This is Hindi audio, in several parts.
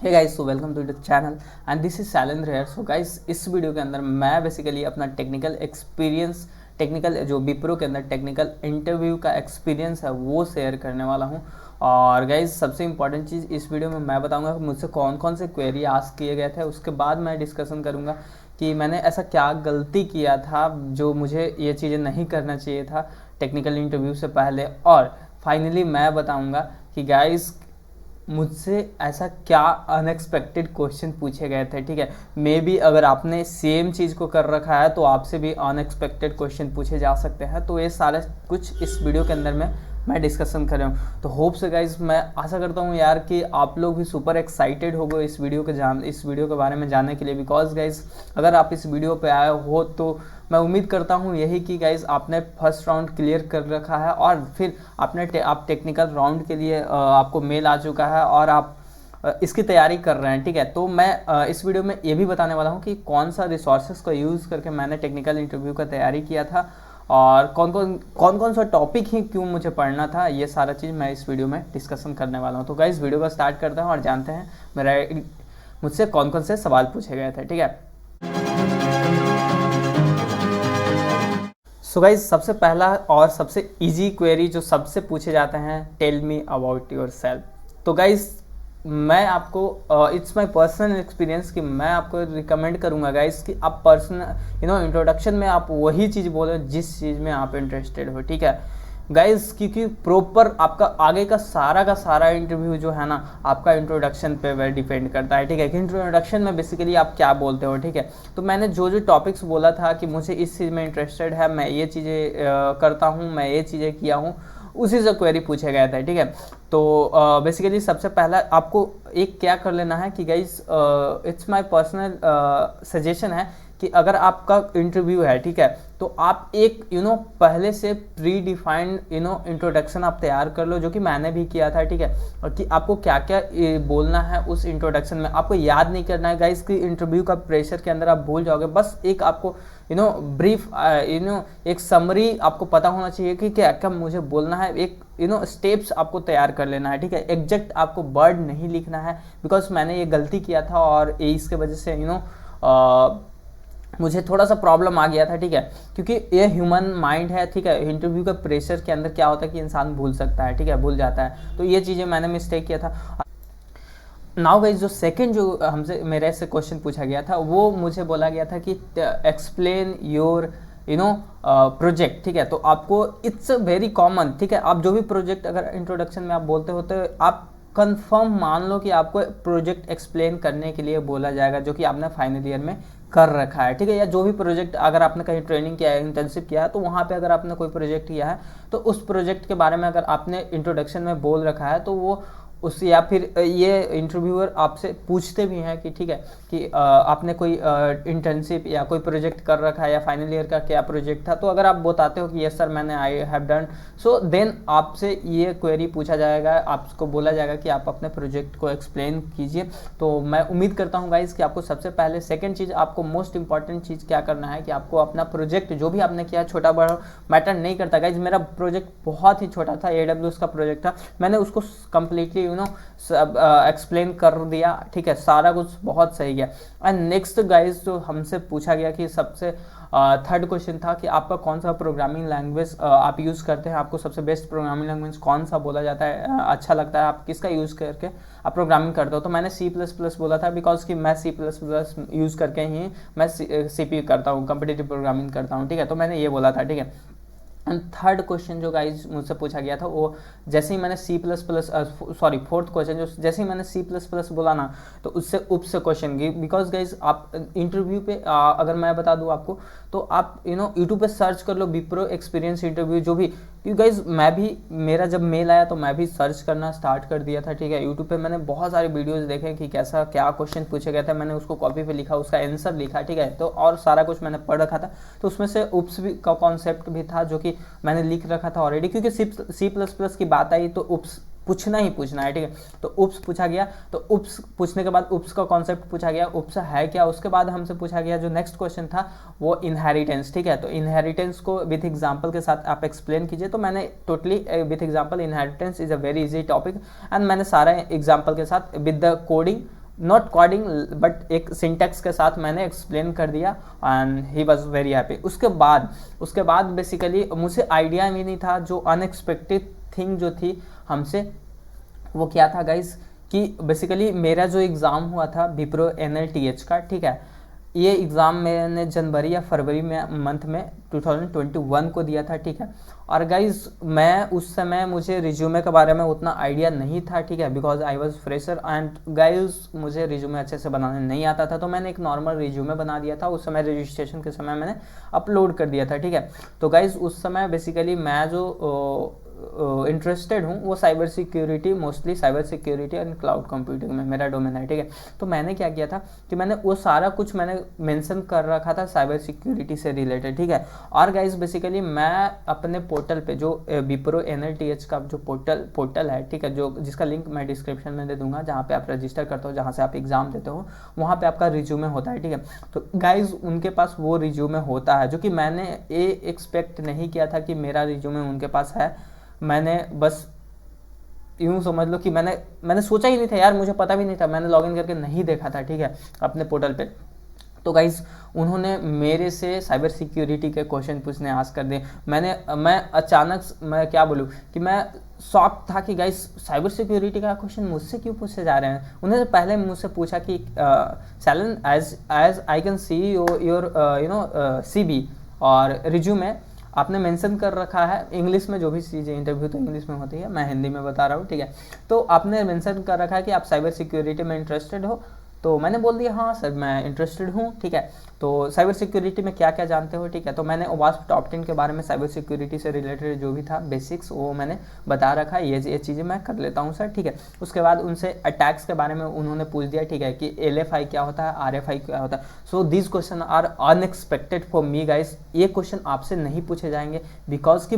Hey guys, so welcome to the channel and this is Shailendra here. So guys, इस वीडियो के अंदर मैं बेसिकली अपना टेक्निकल एक्सपीरियंस, टेक्निकल जो विप्रो के अंदर टेक्निकल इंटरव्यू का एक्सपीरियंस है वो शेयर करने वाला हूँ। और गाइस, सबसे इंपॉर्टेंट चीज़ इस वीडियो में मैं बताऊंगा कि मुझसे कौन कौन से क्वेरी आस्क किए गए थे। उसके बाद मैं डिस्कशन करूँगा कि मैंने ऐसा क्या गलती किया था जो मुझे ये चीज़ें नहीं करना चाहिए था टेक्निकल इंटरव्यू से पहले। और फाइनली मैं बताऊँगा कि गाइस मुझसे ऐसा क्या अनएक्सपेक्टेड क्वेश्चन पूछे गए थे। ठीक है, मे बी अगर आपने सेम चीज़ को कर रखा है तो आपसे भी अनएक्सपेक्टेड क्वेश्चन पूछे जा सकते हैं। तो ये सारा कुछ इस वीडियो के अंदर में मैं डिस्कशन कर रहा हूँ। तो होप से गाइज, मैं आशा करता हूँ यार कि आप लोग भी सुपर एक्साइटेड हो गए इस वीडियो के बारे में जानने के लिए। बिकॉज गाइज, अगर आप इस वीडियो पे आए हो तो मैं उम्मीद करता हूँ यही कि गाइज आपने फर्स्ट राउंड क्लियर कर रखा है और फिर आप टेक्निकल राउंड के लिए आपको मेल आ चुका है और आप इसकी तैयारी कर रहे हैं। ठीक है, तो मैं इस वीडियो में ये भी बताने वाला हूँ कि कौन सा रिसोर्सेज का यूज़ करके मैंने टेक्निकल इंटरव्यू का तैयारी किया था और कौन कौन सा टॉपिक ही क्यों मुझे पढ़ना था। ये सारा चीज़ मैं इस वीडियो में डिस्कशन करने वाला हूँ। तो गाइस, वीडियो को स्टार्ट करते हैं और जानते हैं मुझसे कौन कौन से सवाल पूछे गए थे। ठीक है, सो गाइज, सबसे पहला और सबसे इजी क्वेरी जो सबसे पूछे जाते हैं, tell me about yourself. तो गाइज, मैं आपको इट्स माय पर्सनल एक्सपीरियंस कि मैं आपको रिकमेंड करूंगा गाइज कि आप पर्सनल इंट्रोडक्शन में आप वही चीज़ बोलो जिस चीज़ में आप इंटरेस्टेड हो। ठीक है गाइज, क्योंकि प्रॉपर आपका आगे का सारा इंटरव्यू जो है ना आपका इंट्रोडक्शन पे डिपेंड करता है। ठीक है, कि इंट्रोडक्शन में बेसिकली आप क्या बोलते हो। ठीक है, तो मैंने जो टॉपिक्स बोला था कि मुझे इस चीज़ में इंटरेस्टेड है, मैं ये चीज़ें करता हूँ, मैं ये चीज़ें किया हूँ, उसी से क्वेरी पूछे गए थे। ठीक है, तो बेसिकली सबसे पहला आपको एक क्या कर लेना है कि guys, it's my personal suggestion है कि अगर आपका इंटरव्यू है, ठीक है, तो आप एक पहले से प्री डिफाइंड इंट्रोडक्शन आप तैयार कर लो, जो कि मैंने भी किया था। ठीक है, और कि आपको क्या क्या बोलना है उस इंट्रोडक्शन में। आपको याद नहीं करना है गाइस कि इंटरव्यू का प्रेशर के अंदर आप भूल जाओगे। बस एक आपको ब्रीफ एक समरी आपको पता होना चाहिए कि क्या क्या मुझे बोलना है। एक स्टेप्स आपको तैयार कर लेना है। ठीक है, एग्जैक्ट आपको वर्ड नहीं लिखना है, बिकॉज मैंने ये गलती किया था और इसके वजह से मुझे थोड़ा सा प्रॉब्लम आ गया था। ठीक है, क्योंकि ये ह्यूमन माइंड है। ठीक है, इंटरव्यू का प्रेशर के अंदर क्या होता है कि इंसान भूल सकता है। ठीक है, भूल जाता है। तो ये चीज़ें मैंने मिस्टेक किया था। नाउ गाइस, जो सेकंड जो हमसे मेरे से क्वेश्चन पूछा गया था वो मुझे बोला गया था कि एक्सप्लेन योर प्रोजेक्ट। ठीक है, तो आपको इट्स वेरी कॉमन। ठीक है, आप जो भी प्रोजेक्ट अगर इंट्रोडक्शन में आप बोलते हो तो आप कंफर्म मान लो कि आपको प्रोजेक्ट एक्सप्लेन करने के लिए बोला जाएगा जो कि आपने फाइनल ईयर में कर रखा है। ठीक है, या जो भी प्रोजेक्ट अगर आपने कहीं ट्रेनिंग किया है, इंटर्नशिप किया है, तो वहाँ पे अगर आपने कोई प्रोजेक्ट किया है तो उस प्रोजेक्ट के बारे में अगर आपने इंट्रोडक्शन में बोल रखा है तो वो उस या फिर ये इंटरव्यूअर आपसे पूछते भी हैं कि ठीक है कि आपने कोई इंटर्नशिप या कोई प्रोजेक्ट कर रखा है या फाइनल ईयर का क्या प्रोजेक्ट था। तो अगर आप बताते हो कि यस सर मैंने I have done, so then आपसे ये क्वेरी पूछा जाएगा, आपको बोला जाएगा कि आप अपने प्रोजेक्ट को एक्सप्लेन कीजिए। तो मैं उम्मीद करता हूँ गाइज कि आपको सबसे पहले सेकेंड चीज़, आपको मोस्ट इंपॉर्टेंट चीज़ क्या करना है कि आपको अपना प्रोजेक्ट जो भी आपने किया, छोटा बड़ा मैटर नहीं करता गाइज। मेरा प्रोजेक्ट बहुत ही छोटा था, AWS का प्रोजेक्ट था, मैंने उसको कम्प्लीटली एक्सप्लेन कर दिया। ठीक है, सारा कुछ बहुत सही गया। एंड नेक्स्ट गाइज, जो हमसे पूछा गया कि सबसे थर्ड क्वेश्चन था कि आपका कौन सा प्रोग्रामिंग लैंग्वेज आप यूज़ करते हैं, आपको सबसे बेस्ट प्रोग्रामिंग लैंग्वेज कौन सा बोला जाता है, अच्छा लगता है, आप किसका यूज़ करके आप प्रोग्रामिंग करते हो। तो मैंने C++ बोला था, बिकॉज कि मैं C++ यूज़ करके ही मैं CPU करता हूँ, कंपिटिटिव प्रोग्रामिंग करता हूँ। ठीक है, तो मैंने ये बोला था। ठीक है, एंड थर्ड क्वेश्चन जो गाइज मुझसे पूछा गया था वो जैसे ही मैंने फोर्थ क्वेश्चन जो जैसे ही मैंने C++ बोला ना तो उससे उप से क्वेश्चन गई। बिकॉज गाइज आप इंटरव्यू पे अगर मैं बता दूं आपको तो आप यूट्यूब पे सर्च कर लो विप्रो एक्सपीरियंस इंटरव्यू जो भी, क्योंकि गाइज मैं भी, मेरा जब मेल आया तो मैं भी सर्च करना स्टार्ट कर दिया था। ठीक है, यूट्यूब पे मैंने बहुत सारे वीडियोस देखे कि कैसा क्या क्वेश्चन पूछे गए थे, मैंने उसको कॉपी पे लिखा, उसका आंसर लिखा। ठीक है, तो और सारा कुछ मैंने पढ़ रखा था। तो उसमें से उप्स भी का कॉन्सेप्ट भी था जो कि मैंने लिख रखा था ऑलरेडी, क्योंकि C++ की बात आई तो उप्स पूछना ही पूछना है। ठीक है, तो उप्स पूछा गया, तो उप्स पूछने के बाद उप्स का कॉन्सेप्ट पूछा गया, उप्स है क्या। उसके बाद हमसे पूछा गया जो नेक्स्ट क्वेश्चन था वो इनहेरिटेंस। ठीक है, तो इनहेरिटेंस को विथ एग्जांपल के साथ आप एक्सप्लेन कीजिए। तो मैंने totally with example, inheritance is a very easy topic, and मैंने सारा एग्जांपल के साथ with the coding not coding but एक सिंटेक्स के साथ मैंने एक्सप्लेन कर दिया and he was very happy. उसके बाद बेसिकली मुझे आइडिया भी नहीं था, जो अनएक्सपेक्टेड थिंग जो थी हमसे वो क्या था गाइस, कि बेसिकली मेरा जो एग्ज़ाम हुआ था विप्रो NLTH का, ठीक है, ये एग्ज़ाम मैंने जनवरी या फरवरी में मंथ में 2021 को दिया था, ठीक है। और गाइज मैं उस समय मुझे रिज्यूमे के बारे में उतना आइडिया नहीं था, ठीक है, because I was fresher and guys मुझे रिज्यूमे अच्छे से बनाने नहीं आता था, तो मैंने एक नॉर्मल रिज्यूमे बना दिया था। उस समय रजिस्ट्रेशन के समय मैंने अपलोड कर दिया था, ठीक है। तो गाइज उस समय बेसिकली मैं जो इंटरेस्टेड हूँ वो cyber security, mostly cyber security and cloud computing में मेरा डोमेन है, ठीक है। तो मैंने क्या किया था कि मैंने वो सारा कुछ मैंने मेंशन कर रखा था साइबर सिक्योरिटी से रिलेटेड, ठीक है। और गाइस बेसिकली मैं अपने पोर्टल पे जो विप्रो NLTH का जो पोर्टल है, ठीक है, जो जिसका लिंक मैं डिस्क्रिप्शन में दे दूंगा, जहाँ पे आप रजिस्टर करते हो, जहाँ से आप एग्जाम देते हो, वहाँ पे आपका रिज्यूमे होता है, ठीक है। तो गाइज उनके पास वो रिज्यूमे होता है, जो कि मैंने ये एक्सपेक्ट नहीं किया था कि मेरा रिज्यूमे उनके पास है। मैंने बस यूँ समझ लो कि मैंने सोचा ही नहीं था यार, मुझे पता भी नहीं था, मैंने लॉगिन करके नहीं देखा था, ठीक है, अपने पोर्टल पे। तो गाइज उन्होंने मेरे से साइबर सिक्योरिटी के क्वेश्चन पूछने आस कर दिए। मैं अचानक मैं क्या बोलूँ कि मैं शॉक था कि गाइज साइबर सिक्योरिटी का क्वेश्चन मुझसे क्यों पूछे जा रहे हैं। उन्होंने पहले मुझसे पूछा कि सैलन as I can see your CV और रिज्यूमे आपने मेंशन कर रखा है इंग्लिश में, जो भी चीज़ें इंटरव्यू तो इंग्लिश में होती है, मैं हिंदी में बता रहा हूँ, ठीक है। तो आपने मेंशन कर रखा है कि आप साइबर सिक्योरिटी में इंटरेस्टेड हो, तो मैंने बोल दिया हाँ सर मैं इंटरेस्टेड हूँ, ठीक है। तो साइबर सिक्योरिटी में क्या क्या जानते हो, ठीक है। तो मैंने OWASP टॉप 10 के बारे में साइबर सिक्योरिटी से रिलेटेड जो भी था बेसिक्स वो मैंने बता रखा है, ये चीज़ें मैं कर लेता हूँ सर, ठीक है। उसके बाद उनसे अटैक्स के बारे में उन्होंने पूछ दिया, ठीक है, कि LFI क्या होता है, RFI क्या होता है। So this question are unexpected for me guys. ये क्वेश्चन आपसे नहीं पूछे जाएंगे बिकॉज कि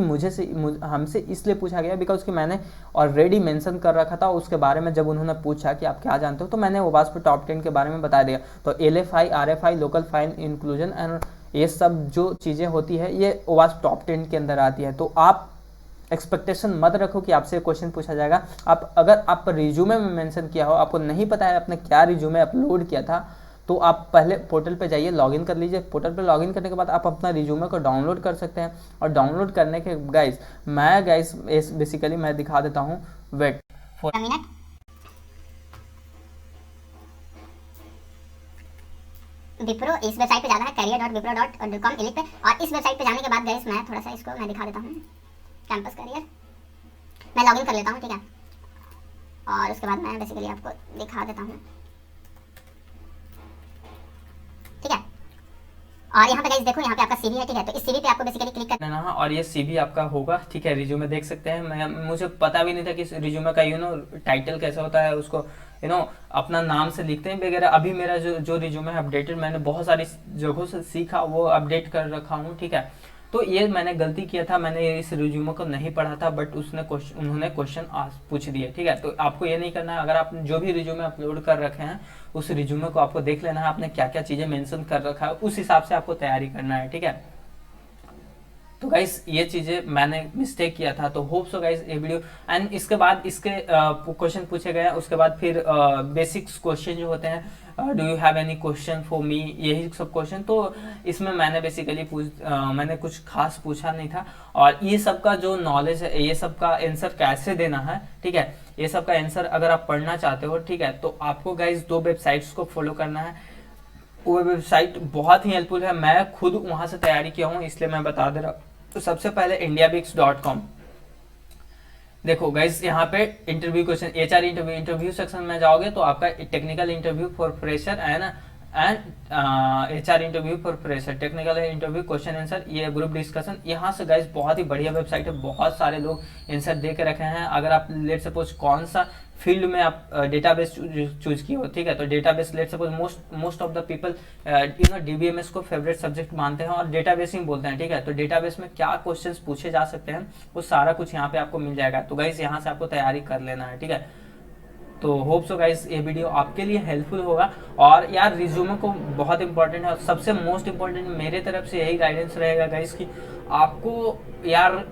हमसे इसलिए पूछा गया बिकॉज कि मैंने ऑलरेडी मेंशन कर रखा था उसके बारे में। जब उन्होंने पूछा कि आप क्या जानते हो, तो मैंने OWASP टॉप 10 के बारे में बता दिया। तो LFI RFI local fine inclusion and ये सब जो चीज़ें होती है ये OWASP टॉप 10 के अंदर आती है। तो आप एक्सपेक्टेशन मत रखो कि आपसे क्वेश्चन पूछा जाएगा। अगर आप रिज्यूमे में मेंशन किया हो, आपको नहीं पता है आपने क्या रिज्यूमे अपलोड किया था, तो आप पहले पोर्टल पे जाइए, लॉगिन कर लीजिए। पोर्टल पे लॉगिन करने के बाद आप अपना रिज्यूमे को डाउनलोड कर सकते हैं। और डाउनलोड करने के गाइस बेसिकली मैं दिखा देता हूँ, वेट फॉर मिनट। विप्रो इस वेबसाइट पे जाना है career.wipro.com क्लिक पे, और इस वेबसाइट पे जाने के बाद गाइस मैं थोड़ा सा इसको मैं दिखा देता हूँ, कैंपस करियर मैं लॉगिन कर लेता हूँ, ठीक है। और उसके बाद मैं बेसिकली आपको दिखा देता हूँ, ठीक है। और यहाँ पे गाइस देखो, यहाँ पे आपका CV है, ठीक है। तो इस CV पे आपको बेसिकली क्लिक करना है और ये CV आपका होगा, ठीक है। रिज्यूमे देख सकते हैं, मुझे पता भी नहीं था कि रिज्यूमे का टाइटल कैसा होता है, उसको अपना नाम से लिखते हैं वगैरह। अभी मेरा जो रिज्यूमे है अपडेटेड, मैंने बहुत सारी जगहों से सीखा, वो अपडेट कर रखा हूँ, ठीक है। तो ये मैंने गलती किया था, मैंने इस रिज्यूमे को नहीं पढ़ा था, बट उन्होंने क्वेश्चन पूछ दिए, ठीक है। तो आपको ये नहीं करना है, अगर आप जो भी रिज्यूमे अपलोड कर रखे हैं उस रिज्यूमे को आपको देख लेना है, आपने क्या क्या चीज़ें मेंशन कर रखा है, उस हिसाब से आपको तैयारी करना है, ठीक है। तो गाइस ये चीज़ें मैंने मिस्टेक किया था, तो होप सो गाइस ये वीडियो एंड इसके बाद इसके क्वेश्चन पूछे गए। उसके बाद फिर बेसिक्स क्वेश्चन जो होते हैं, do you have any question for me, यही सब क्वेश्चन। तो इसमें मैंने बेसिकली मैंने कुछ खास पूछा नहीं था। और ये सब का जो नॉलेज है, ये सब का आंसर कैसे देना है, ठीक है, ये सब का आंसर अगर आप पढ़ना चाहते हो, ठीक है, तो आपको गाइस 2 वेबसाइट्स को फॉलो करना है। वो वेबसाइट बहुत ही हेल्पफुल है, मैं खुद वहाँ से तैयारी किया हूँ, इसलिए मैं बता दे रहा हूँ। तो सबसे पहले indiabix.com। देखो गाइस यहाँ पे interview question, HR interview section में जाओगे तो आपका technical interview for fresher and HR interview for fresher, technical interview question answer, ये ग्रुप डिस्कशन। यहाँ से गाइस बहुत ही बढ़िया वेबसाइट है, बहुत सारे लोग आंसर दे के रखे हैं। अगर आप लेट सपोज कौन सा फील्ड में आप डेटाबेस चूज किए हो, ठीक है, तो database let suppose most of the people DBMS को फेवरेट सब्जेक्ट मानते हैं और डेटाबेस ही बोलते हैं, ठीक है। तो डेटाबेस में क्या क्वेश्चंस पूछे जा सकते हैं वो सारा कुछ यहाँ पे आपको मिल जाएगा। तो गाइस यहाँ से आपको तैयारी कर लेना है, ठीक है। तो होप सो गाइस ये वीडियो आपके लिए हेल्पफुल होगा। और यार रिज्यूमे को बहुत इंपॉर्टेंट है, और सबसे मोस्ट इंपॉर्टेंट मेरे तरफ से यही गाइडेंस रहेगा गाइस कि आपको यार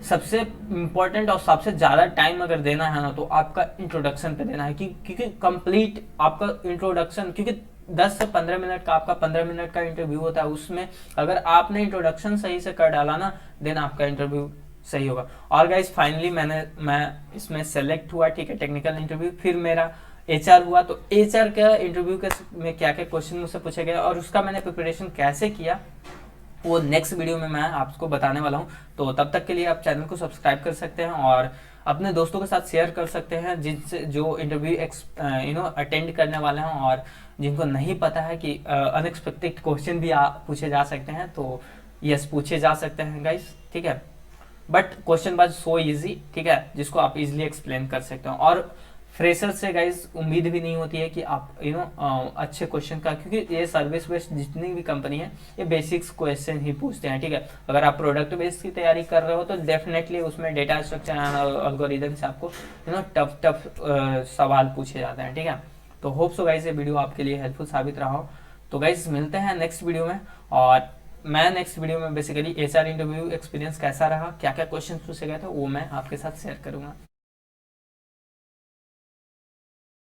सबसे इम्पोर्टेंट और सबसे ज़्यादा टाइम अगर देना है ना तो आपका इंट्रोडक्शन पे देना है, क्योंकि कंप्लीट आपका इंट्रोडक्शन, क्योंकि 10 से 15 मिनट का आपका 15 मिनट का इंटरव्यू होता है, उसमें अगर आपने इंट्रोडक्शन सही से कर डाला ना देन आपका इंटरव्यू सही होगा। और गाइज फाइनली मैं इसमें सेलेक्ट हुआ, ठीक है, टेक्निकल इंटरव्यू। फिर मेरा एचआर हुआ, तो एचआर का इंटरव्यू के में क्या क्या क्वेश्चन मुझसे पूछे गए और उसका मैंने प्रिपरेशन कैसे किया वो नेक्स्ट वीडियो में मैं आपको बताने वाला हूँ। तो तब तक के लिए आप चैनल को सब्सक्राइब कर सकते हैं और अपने दोस्तों के साथ शेयर कर सकते हैं जिनसे जो इंटरव्यू अटेंड करने वाले हैं और जिनको नहीं पता है कि अनएक्सपेक्टेड क्वेश्चन भी पूछे जा सकते हैं। तो यस, पूछे जा सकते हैं गाइस, ठीक है, but question was so easy, ठीक है, जिसको आप इजीली एक्सप्लेन कर सकते हो। और फ्रेशर से गाइज उम्मीद भी नहीं होती है कि आप अच्छे क्वेश्चन का, क्योंकि ये सर्विस बेस्ड जितनी भी कंपनी है ये बेसिक्स क्वेश्चन ही पूछते हैं, ठीक है। अगर आप प्रोडक्ट बेस्ड की तैयारी कर रहे हो तो डेफिनेटली उसमें डेटा स्ट्रक्चर एल्गोरिथम से आपको टफ सवाल पूछे जाते हैं, ठीक है। तो होप सो गाइज ये वीडियो आपके लिए हेल्पफुल साबित रहा हो। तो गाइज मिलते हैं नेक्स्ट वीडियो में, और मैं नेक्स्ट वीडियो में बेसिकली एचआर इंटरव्यू एक्सपीरियंस कैसा रहा, क्या क्या क्वेश्चन पूछे गए थे वो मैं आपके साथ शेयर करूंगा।